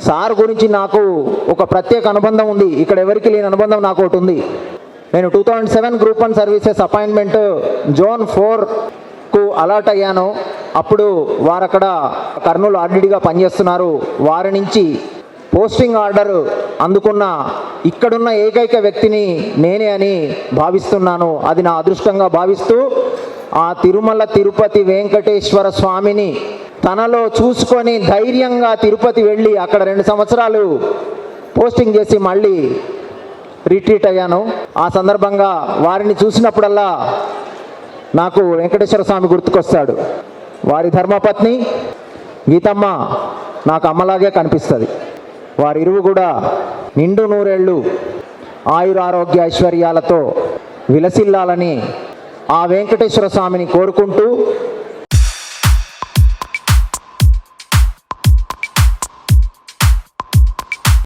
Sir గురించి నాకు ఒక ప్రత్యేక అనుబంధం ఉంది. ఇక్కడ ఎవరికి లేని అనుబంధం నాకు ఒకటి ఉంది. నేను 2007 గ్రూప్ 1 సర్వీసెస్ అపాయింట్మెంట్ జోన్ 4కు అలాట్ అయ్యాను. అప్పుడు వారు అక్కడ కర్నూలు ఆర్డీడీగా పనిచేస్తున్నారు. వారి నుంచి పోస్టింగ్ ఆర్డర్ అందుకున్న ఇక్కడున్న ఏకైక వ్యక్తిని నేనే అని భావిస్తున్నాను. అది నా అదృష్టంగా భావిస్తూ ఆ తిరుమల తిరుపతి వెంకటేశ్వర స్వామిని తనలో చూసుకొని ధైర్యంగా తిరుపతి వెళ్ళి అక్కడ 2 సంవత్సరాలు పోస్టింగ్ చేసి మళ్ళీ రిట్రీట్ అయ్యాను. ఆ సందర్భంగా వారిని చూసినప్పుడల్లా నాకు వెంకటేశ్వర స్వామి గుర్తుకొస్తాడు. వారి ధర్మపత్ని గీతమ్మ నాకు అమ్మలాగే కనిపిస్తుంది. వారిరువు కూడా నిండు నూరేళ్ళు ఆయురారోగ్య ఐశ్వర్యాలతో విలసిల్లాలని ఆ వెంకటేశ్వర స్వామిని కోరుకుంటూ